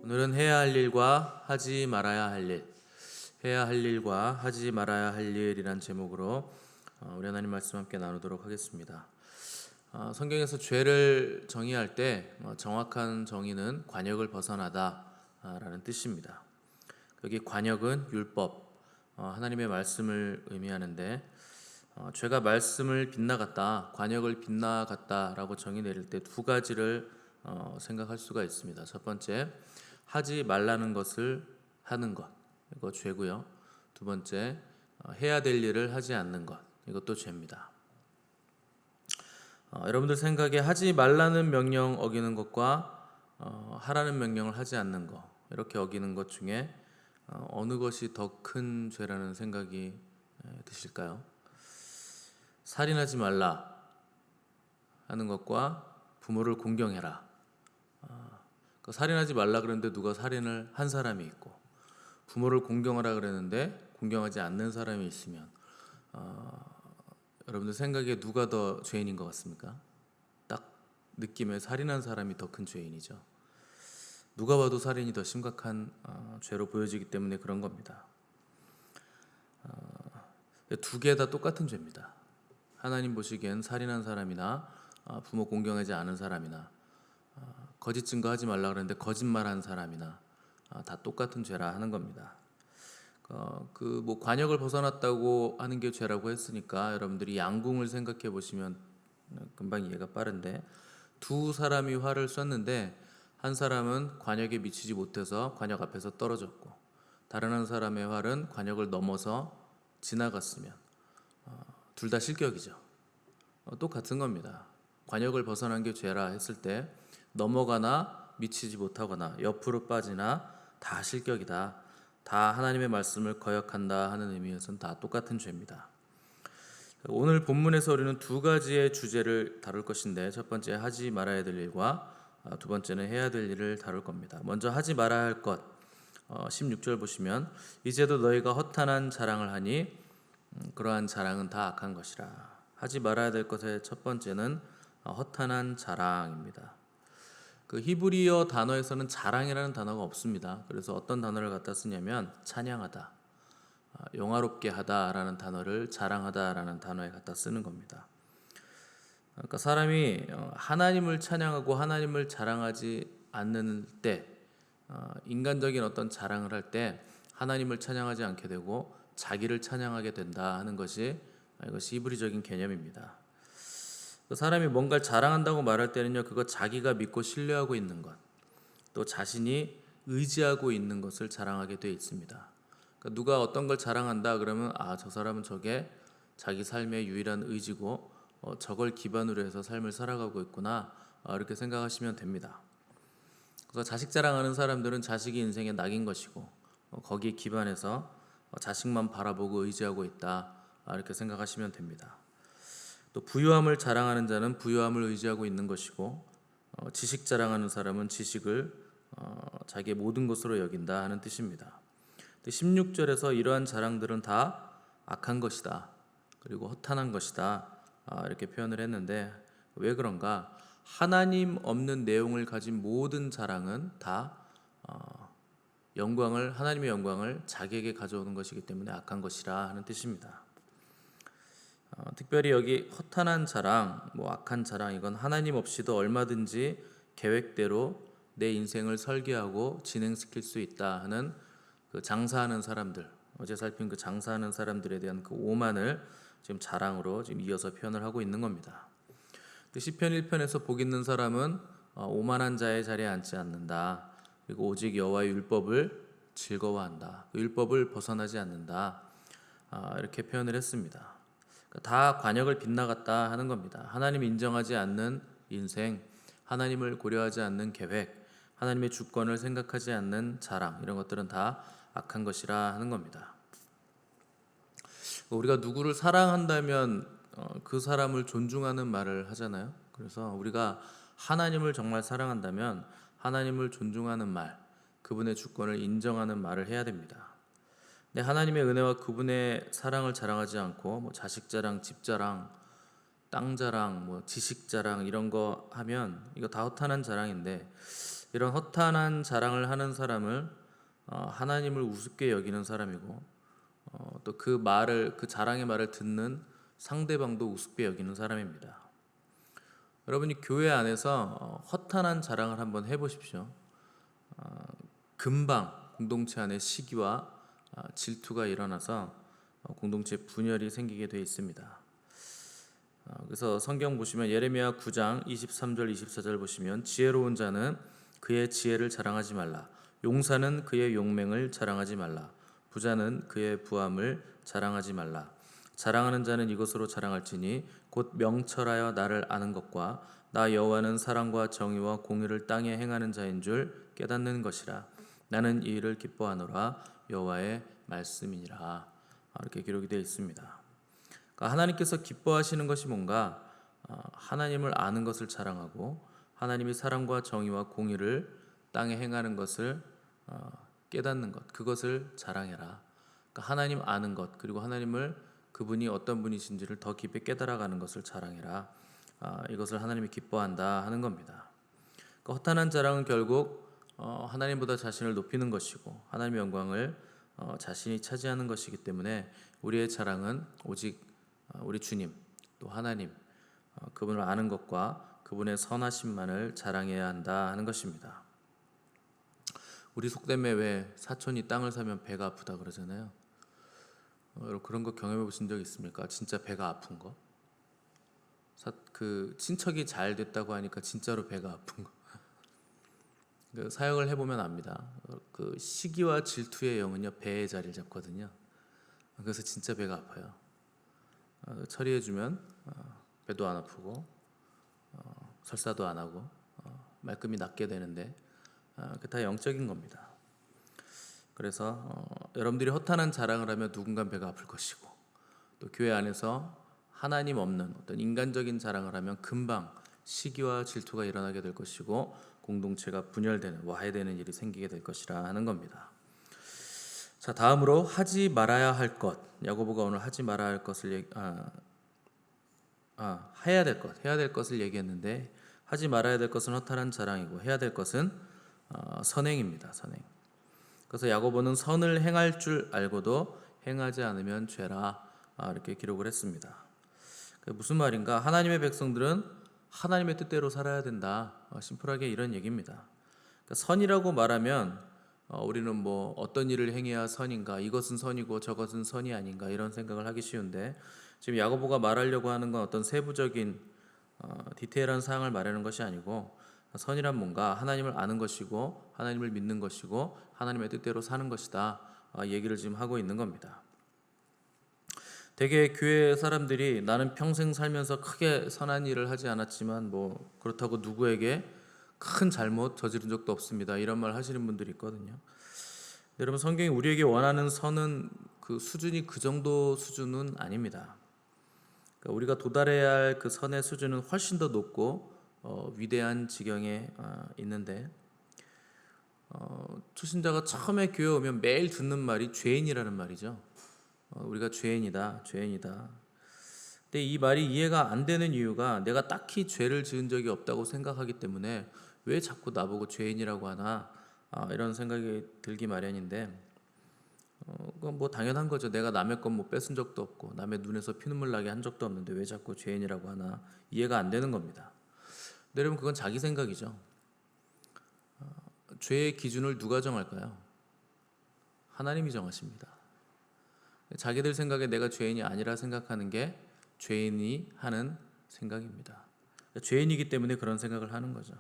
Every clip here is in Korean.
오늘은 해야 할 일과 하지 말아야 할 일, 해야 할 일과 하지 말아야 할 일이란 제목으로 우리 하나님 말씀 함께 나누도록 하겠습니다. 성경에서 죄를 정의할 때 정확한 정의는 관역을 벗어나다라는 뜻입니다. 여기 관역은 율법, 하나님의 말씀을 의미하는데 죄가 말씀을 빗나갔다, 관역을 빗나갔다라고 정의 내릴 때 두 가지를 생각할 수가 있습니다. 첫 번째, 하지 말라는 것을 하는 것, 이거 죄고요. 두 번째, 해야 될 일을 하지 않는 것, 이것도 죄입니다. 여러분들 생각에 하지 말라는 명령 어기는 것과 하라는 명령을 하지 않는 것, 이렇게 어기는 것 중에 어느 것이 더 큰 죄라는 생각이 드실까요? 살인하지 말라 하는 것과 부모를 공경해라. 살인하지 말라 그랬는데 누가 살인을 한 사람이 있고, 부모를 공경하라 그랬는데 공경하지 않는 사람이 있으면 여러분들 생각에 누가 더 죄인인 것 같습니까? 딱 느낌에 살인한 사람이 더 큰 죄인이죠. 누가 봐도 살인이 더 심각한 죄로 보여지기 때문에 그런 겁니다. 두 개 다 똑같은 죄입니다. 하나님 보시기엔 살인한 사람이나 부모 공경하지 않은 사람이나 거짓 증거하지 말라 그랬는데 거짓말한 사람이나 다 똑같은 죄라 하는 겁니다. 뭐 관역을 벗어났다고 하는 게 죄라고 했으니까 여러분들이 양궁을 생각해 보시면 금방 이해가 빠른데, 두 사람이 활을 쐈는데 한 사람은 관역에 미치지 못해서 관역 앞에서 떨어졌고, 다른 한 사람의 활은 관역을 넘어서 지나갔으면 둘 다 실격이죠. 똑같은 겁니다. 관역을 벗어난 게 죄라 했을 때 넘어가나 미치지 못하거나 옆으로 빠지나 다 실격이다. 다 하나님의 말씀을 거역한다 하는 의미에서는 다 똑같은 죄입니다. 오늘 본문에서 우리는 두 가지의 주제를 다룰 것인데, 첫 번째 하지 말아야 될 일과 두 번째는 해야 될 일을 다룰 겁니다. 먼저 하지 말아야 할 것, 16절 보시면 이제도 너희가 허탄한 자랑을 하니 그러한 자랑은 다 악한 것이라. 하지 말아야 될 것의 첫 번째는 허탄한 자랑입니다. 그 히브리어 단어에서는 자랑이라는 단어가 없습니다. 그래서 어떤 단어를 갖다 쓰냐면 찬양하다, 영화롭게 하다라는 단어를 자랑하다라는 단어에 갖다 쓰는 겁니다. 그러니까 사람이 하나님을 찬양하고 하나님을 자랑하지 않는 때, 인간적인 어떤 자랑을 할 때 하나님을 찬양하지 않게 되고 자기를 찬양하게 된다 하는 것이 이것이 히브리적인 개념입니다. 사람이 뭔가를 자랑한다고 말할 때는요, 그거 자기가 믿고 신뢰하고 있는 것, 또 자신이 의지하고 있는 것을 자랑하게 되어 있습니다. 그러니까 누가 어떤 걸 자랑한다 그러면 저 사람은 저게 자기 삶의 유일한 의지고 저걸 기반으로 해서 삶을 살아가고 있구나, 이렇게 생각하시면 됩니다. 그래서 자식 자랑하는 사람들은 자식이 인생의 낙인 것이고 거기에 기반해서 자식만 바라보고 의지하고 있다, 이렇게 생각하시면 됩니다. 또 부유함을 자랑하는 자는 부유함을 의지하고 있는 것이고, 지식 자랑하는 사람은 지식을 자기의 모든 것으로 여긴다 하는 뜻입니다. 16절에서 이러한 자랑들은 다 악한 것이다, 그리고 허탄한 것이다, 이렇게 표현을 했는데 왜 그런가? 하나님 없는 내용을 가진 모든 자랑은 다 하나님의 영광을 자기에게 가져오는 것이기 때문에 악한 것이라 하는 뜻입니다. 특별히 여기 허탄한 자랑, 악한 자랑, 이건 하나님 없이도 얼마든지 계획대로 내 인생을 설계하고 진행시킬 수 있다 하는 그 장사하는 사람들, 어제 살핀 그 장사하는 사람들에 대한 그 오만을 지금 자랑으로 지금 이어서 표현을 하고 있는 겁니다. 시편 1편에서 복 있는 사람은 오만한 자의 자리에 앉지 않는다, 그리고 오직 여호와의 율법을 즐거워한다, 그 율법을 벗어나지 않는다, 이렇게 표현을 했습니다. 다 관역을 빗나갔다 하는 겁니다. 하나님 인정하지 않는 인생, 하나님을 고려하지 않는 계획, 하나님의 주권을 생각하지 않는 자랑, 이런 것들은 다 악한 것이라 하는 겁니다. 우리가 누구를 사랑한다면 그 사람을 존중하는 말을 하잖아요. 그래서 우리가 하나님을 정말 사랑한다면 하나님을 존중하는 말, 그분의 주권을 인정하는 말을 해야 됩니다. 근데 하나님의 은혜와 그분의 사랑을 자랑하지 않고 자식 자랑, 집 자랑, 땅 자랑, 지식 자랑 이런 거 하면 이거 다 허탄한 자랑인데, 이런 허탄한 자랑을 하는 사람을 하나님을 우습게 여기는 사람이고 또 그 자랑의 말을 듣는 상대방도 우습게 여기는 사람입니다. 여러분이 교회 안에서 허탄한 자랑을 한번 해보십시오. 금방 공동체 안에 시기와 질투가 일어나서 공동체 분열이 생기게 되어 있습니다. 그래서 성경 보시면 예레미야 9장 23절 24절 보시면 지혜로운 자는 그의 지혜를 자랑하지 말라. 용사는 그의 용맹을 자랑하지 말라. 부자는 그의 부함을 자랑하지 말라. 자랑하는 자는 이것으로 자랑할지니 곧 명철하여 나를 아는 것과 나 여호와는 사랑과 정의와 공의를 땅에 행하는 자인 줄 깨닫는 것이라. 나는 이 일을 기뻐하노라. 여호와의 말씀이니라. 이렇게 기록이 되어 있습니다. 그러니까 하나님께서 기뻐하시는 것이 뭔가 하나님을 아는 것을 자랑하고 하나님이 사랑과 정의와 공의를 땅에 행하는 것을 깨닫는 것, 그것을 자랑해라. 그러니까 하나님 아는 것, 그리고 그분이 어떤 분이신지를 더 깊이 깨달아가는 것을 자랑해라. 이것을 하나님이 기뻐한다 하는 겁니다. 그러니까 허탄한 자랑은 결국 하나님보다 자신을 높이는 것이고 하나님의 영광을 자신이 차지하는 것이기 때문에 우리의 자랑은 오직 우리 주님 또 하나님 그분을 아는 것과 그분의 선하심만을 자랑해야 한다 하는 것입니다. 우리 속담에 왜 사촌이 땅을 사면 배가 아프다 그러잖아요. 여러분 그런 거 경험해 보신 적 있습니까? 진짜 배가 아픈 거? 그 친척이 잘 됐다고 하니까 진짜로 배가 아픈 거. 그 사역을 해보면 압니다. 그 시기와 질투의 영은요 배의 자리를 잡거든요. 그래서 진짜 배가 아파요. 처리해주면 배도 안 아프고 설사도 안 하고 말끔히 낫게 되는데 그게 다 영적인 겁니다. 그래서 여러분들이 허탄한 자랑을 하면 누군가 배가 아플 것이고 또 교회 안에서 하나님 없는 어떤 인간적인 자랑을 하면 금방 시기와 질투가 일어나게 될 것이고 공동체가 분열되는 와해되는 일이 생기게 될 것이라 하는 겁니다. 자, 다음으로 하지 말아야 할 것. 야고보가 오늘 하지 말아야 할 것을 해야 될 것을 얘기했는데 하지 말아야 될 것은 허탄한 자랑이고 해야 될 것은 선행입니다. 선행. 그래서 야고보는 선을 행할 줄 알고도 행하지 않으면 죄라 이렇게 기록을 했습니다. 무슨 말인가? 하나님의 백성들은 하나님의 뜻대로 살아야 된다. 심플하게 이런 얘기입니다. 그러니까 선이라고 말하면 우리는 뭐 어떤 일을 행해야 선인가, 이것은 선이고 저것은 선이 아닌가 이런 생각을 하기 쉬운데 지금 야고보가 말하려고 하는 건 어떤 세부적인 디테일한 사항을 말하는 것이 아니고 선이란 뭔가 하나님을 아는 것이고 하나님을 믿는 것이고 하나님의 뜻대로 사는 것이다 얘기를 지금 하고 있는 겁니다. 대개 교회 사람들이 나는 평생 살면서 크게 선한 일을 하지 않았지만 뭐 그렇다고 누구에게 큰 잘못 저지른 적도 없습니다. 이런 말 하시는 분들이 있거든요. 여러분 성경이 우리에게 원하는 선은 그 수준이 그 정도 수준은 아닙니다. 그러니까 우리가 도달해야 할 그 선의 수준은 훨씬 더 높고 위대한 지경에 있는데 초신자가 처음에 교회 오면 매일 듣는 말이 죄인이라는 말이죠. 우리가 죄인이다. 근데 이 말이 이해가 안 되는 이유가 내가 딱히 죄를 지은 적이 없다고 생각하기 때문에 왜 자꾸 나보고 죄인이라고 하나 이런 생각이 들기 마련인데 그건 뭐 당연한 거죠. 내가 남의 것 뭐 뺏은 적도 없고 남의 눈에서 피눈물 나게 한 적도 없는데 왜 자꾸 죄인이라고 하나 이해가 안 되는 겁니다. 근데 여러분 그건 자기 생각이죠. 죄의 기준을 누가 정할까요? 하나님이 정하십니다. 자기들 생각에 내가 죄인이 아니라 생각하는 게 죄인이 하는 생각입니다. 죄인이기 때문에 그런 생각을 하는 거죠.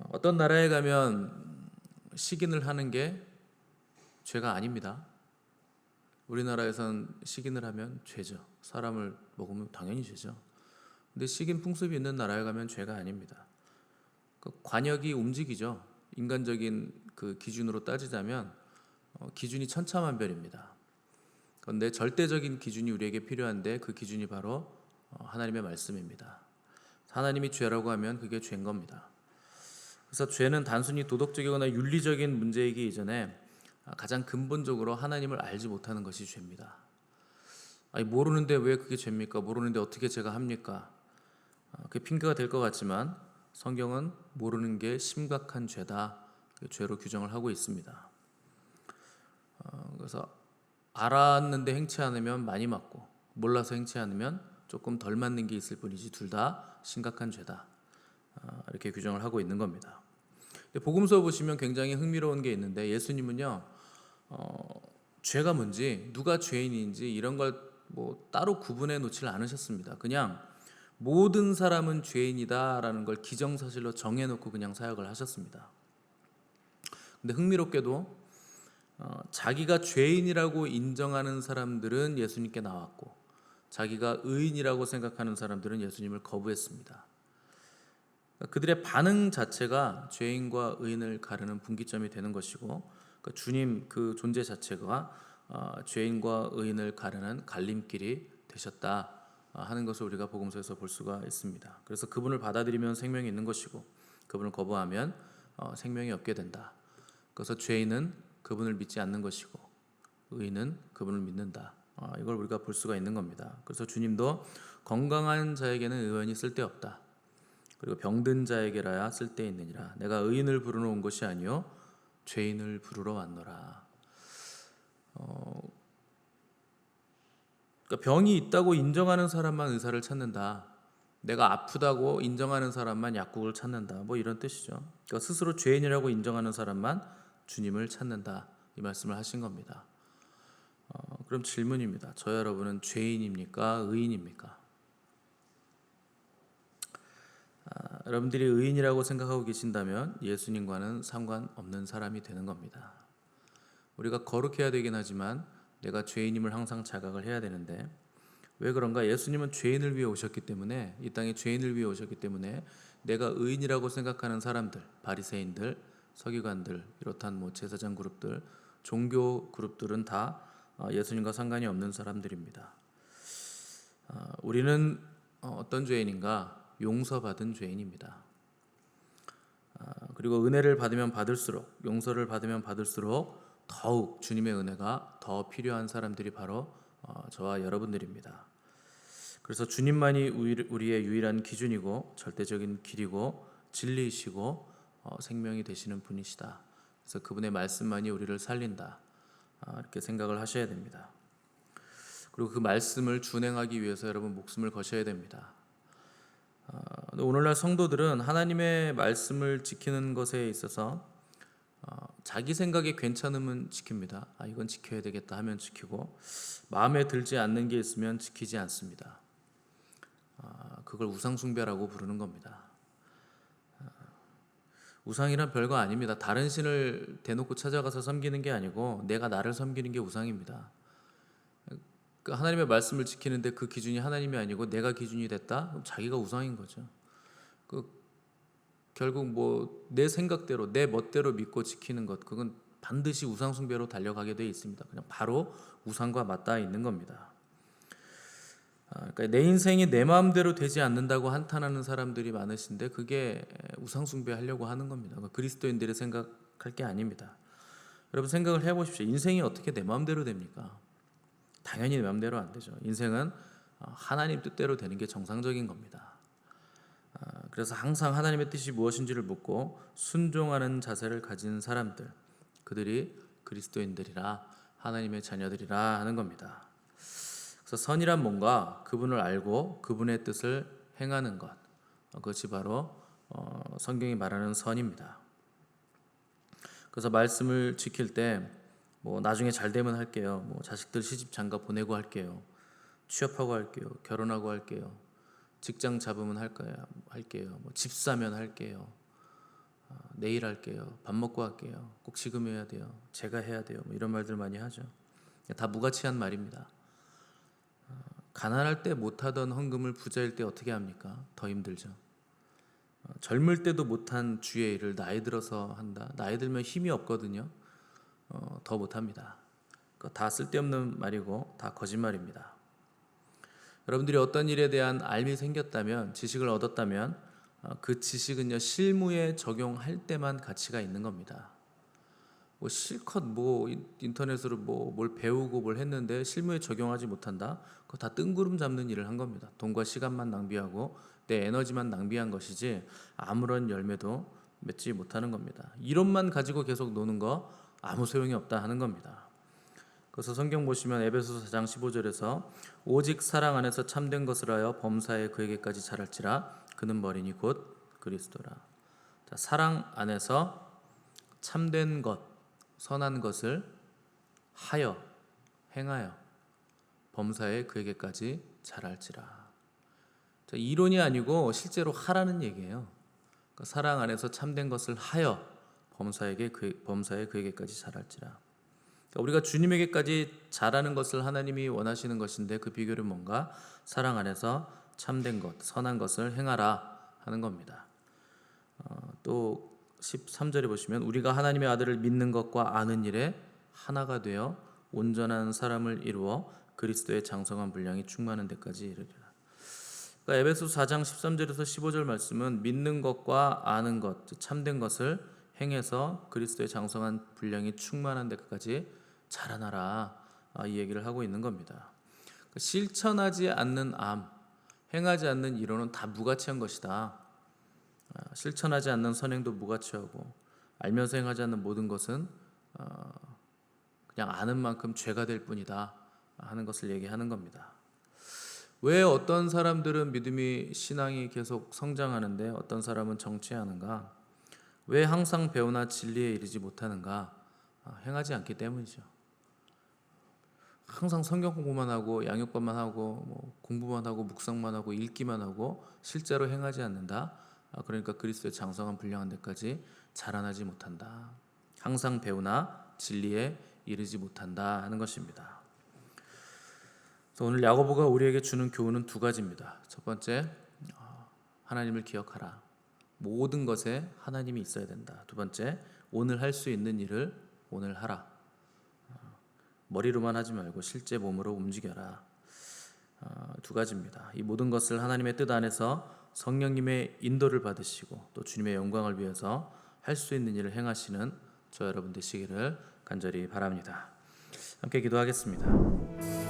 어떤 나라에 가면 식인을 하는 게 죄가 아닙니다. 우리나라에선 식인을 하면 죄죠. 사람을 먹으면 당연히 죄죠. 근데 식인 풍습이 있는 나라에 가면 죄가 아닙니다. 관역이 움직이죠. 인간적인 그 기준으로 따지자면 기준이 천차만별입니다. 그런데 절대적인 기준이 우리에게 필요한데 그 기준이 바로 하나님의 말씀입니다. 하나님이 죄라고 하면 그게 죄인 겁니다. 그래서 죄는 단순히 도덕적이거나 윤리적인 문제이기 이전에 가장 근본적으로 하나님을 알지 못하는 것이 죄입니다. 모르는데 왜 그게 죄입니까? 모르는데 어떻게 제가 합니까? 그게 핑계가 될 것 같지만 성경은 모르는 게 심각한 죄다, 죄로 규정을 하고 있습니다. 그래서 알았는데 행치 않으면 많이 맞고, 몰라서 행치 않으면 조금 덜 맞는 게 있을 뿐이지 둘 다 심각한 죄다, 이렇게 규정을 하고 있는 겁니다. 복음서 보시면 굉장히 흥미로운 게 있는데, 예수님은요 죄가 뭔지, 누가 죄인인지 이런 걸 뭐 따로 구분해 놓질 않으셨습니다. 그냥 모든 사람은 죄인이다라는 걸 기정사실로 정해놓고 그냥 사역을 하셨습니다. 근데 흥미롭게도 자기가 죄인이라고 인정하는 사람들은 예수님께 나왔고, 자기가 의인이라고 생각하는 사람들은 예수님을 거부했습니다. 그들의 반응 자체가 죄인과 의인을 가르는 분기점이 되는 것이고, 주님 그 존재 자체가 죄인과 의인을 가르는 갈림길이 되셨다 하는 것을 우리가 복음서에서 볼 수가 있습니다. 그래서 그분을 받아들이면 생명이 있는 것이고, 그분을 거부하면 생명이 없게 된다. 그래서 죄인은 그분을 믿지 않는 것이고, 의인은 그분을 믿는다. 이걸 우리가 볼 수가 있는 겁니다. 그래서 주님도 건강한 자에게는 의원이 쓸데없다, 그리고 병든 자에게라야 쓸데있느니라. 내가 의인을 부르러 온 것이 아니요 죄인을 부르러 왔노라. 그러니까 병이 있다고 인정하는 사람만 의사를 찾는다, 내가 아프다고 인정하는 사람만 약국을 찾는다, 뭐 이런 뜻이죠. 그러니까 스스로 죄인이라고 인정하는 사람만 주님을 찾는다, 이 말씀을 하신 겁니다. 그럼 질문입니다. 저 여러분은 죄인입니까? 의인입니까? 여러분들이 의인이라고 생각하고 계신다면 예수님과는 상관없는 사람이 되는 겁니다. 우리가 거룩해야 되긴 하지만 내가 죄인임을 항상 자각을 해야 되는데, 왜 그런가? 예수님은 죄인을 위해 오셨기 때문에, 이 땅에 죄인을 위해 오셨기 때문에 내가 의인이라고 생각하는 사람들, 바리새인들, 서기관들, 비롯한 뭐 제사장 그룹들, 종교 그룹들은 다 예수님과 상관이 없는 사람들입니다. 우리는 어떤 죄인인가? 용서받은 죄인입니다. 그리고 은혜를 받으면 받을수록, 용서를 받으면 받을수록 더욱 주님의 은혜가 더 필요한 사람들이 바로 저와 여러분들입니다. 그래서 주님만이 우리의 유일한 기준이고 절대적인 길이고 진리이시고 생명이 되시는 분이시다. 그래서 그분의 말씀만이 우리를 살린다, 이렇게 생각을 하셔야 됩니다. 그리고 그 말씀을 준행하기 위해서 여러분 목숨을 거셔야 됩니다. 오늘날 성도들은 하나님의 말씀을 지키는 것에 있어서 자기 생각에 괜찮으면 지킵니다. 이건 지켜야 되겠다 하면 지키고, 마음에 들지 않는 게 있으면 지키지 않습니다. 그걸 우상숭배라고 부르는 겁니다. 우상이란 별거 아닙니다. 다른 신을 대놓고 찾아가서 섬기는 게 아니고 내가 나를 섬기는 게 우상입니다. 하나님의 말씀을 지키는데 그 기준이 하나님이 아니고 내가 기준이 됐다? 그럼 자기가 우상인 거죠. 결국 뭐 내 생각대로, 내 멋대로 믿고 지키는 것, 그건 반드시 우상 숭배로 달려가게 되어 있습니다. 그냥 바로 우상과 맞닿아 있는 겁니다. 그러니까 내 인생이 내 마음대로 되지 않는다고 한탄하는 사람들이 많으신데, 그게 우상 숭배하려고 하는 겁니다. 그리스도인들이 생각할 게 아닙니다. 여러분 생각을 해보십시오. 인생이 어떻게 내 마음대로 됩니까? 당연히 내 마음대로 안 되죠. 인생은 하나님 뜻대로 되는 게 정상적인 겁니다. 그래서 항상 하나님의 뜻이 무엇인지를 묻고 순종하는 자세를 가진 사람들, 그들이 그리스도인들이라, 하나님의 자녀들이라 하는 겁니다. 그래서 선이란 뭔가? 그분을 알고 그분의 뜻을 행하는 것, 그것이 바로 성경이 말하는 선입니다. 그래서 말씀을 지킬 때 뭐 나중에 잘 되면 할게요, 뭐 자식들 시집 장가 보내고 할게요, 취업하고 할게요, 결혼하고 할게요, 직장 잡으면 할게요, 뭐 집 사면 할게요, 내일 할게요, 밥 먹고 할게요, 꼭 지금 해야 돼요, 제가 해야 돼요, 뭐 이런 말들 많이 하죠. 다 무가치한 말입니다. 가난할 때 못하던 헌금을 부자일 때 어떻게 합니까? 더 힘들죠. 젊을 때도 못한 주의 일을 나이 들어서 한다? 나이 들면 힘이 없거든요. 더 못합니다. 다 쓸데없는 말이고 다 거짓말입니다. 여러분들이 어떤 일에 대한 알미 생겼다면, 지식을 얻었다면, 그 지식은요 실무에 적용할 때만 가치가 있는 겁니다. 뭐 실컷 뭐 인터넷으로 뭐 뭘 배우고 뭘 했는데 실무에 적용하지 못한다. 그거 다 뜬구름 잡는 일을 한 겁니다. 돈과 시간만 낭비하고 내 에너지만 낭비한 것이지 아무런 열매도 맺지 못하는 겁니다. 이론만 가지고 계속 노는 거 아무 소용이 없다 하는 겁니다. 그래서 성경 보시면 에베소서 4장 15절에서 오직 사랑 안에서 참된 것을 하여 범사에 그에게까지 자랄지라 그는 머리니 곧 그리스도라. 자, 사랑 안에서 참된 것, 선한 것을 하여 행하여 범사에 그에게까지 자랄지라. 자, 이론이 아니고 실제로 하라는 얘기예요. 그러니까 사랑 안에서 참된 것을 하여 범사에 그에게까지 자랄지라. 그러니까 우리가 주님에게까지 자라는 것을 하나님이 원하시는 것인데 그 비결은 뭔가? 사랑 안에서 참된 것, 선한 것을 행하라 하는 겁니다. 또 13절에 보시면 우리가 하나님의 아들을 믿는 것과 아는 일에 하나가 되어 온전한 사람을 이루어 그리스도의 장성한 분량이 충만한 데까지 이르리라. 그러니까 에베소서 4장 13절에서 15절 말씀은 믿는 것과 아는 것, 참된 것을 행해서 그리스도의 장성한 분량이 충만한 데까지 자라나라, 이 얘기를 하고 있는 겁니다. 실천하지 않는 암, 행하지 않는 이론은 다 무가치한 것이다. 실천하지 않는 선행도 무가치하고 알면서 행하지 않는 모든 것은 그냥 아는 만큼 죄가 될 뿐이다 하는 것을 얘기하는 겁니다. 왜 어떤 사람들은 믿음이 신앙이 계속 성장하는데 어떤 사람은 정체하는가? 왜 항상 배우나 진리에 이르지 못하는가? 행하지 않기 때문이죠. 항상 성경 공부만 하고 양육반만 하고 뭐 공부만 하고 묵상만 하고 읽기만 하고 실제로 행하지 않는다. 그러니까 그리스도의 장성한 분량한 데까지 자라나지 못한다. 항상 배우나 진리에 이르지 못한다 하는 것입니다. 그래서 오늘 야고보가 우리에게 주는 교훈은 두 가지입니다. 첫 번째, 하나님을 기억하라. 모든 것에 하나님이 있어야 된다. 두 번째, 오늘 할 수 있는 일을 오늘 하라. 머리로만 하지 말고 실제 몸으로 움직여라. 두 가지입니다. 이 모든 것을 하나님의 뜻 안에서 성령님의 인도를 받으시고 또 주님의 영광을 위해서 할 수 있는 일을 행하시는 저 여러분 되시기를 간절히 바랍니다. 함께 기도하겠습니다.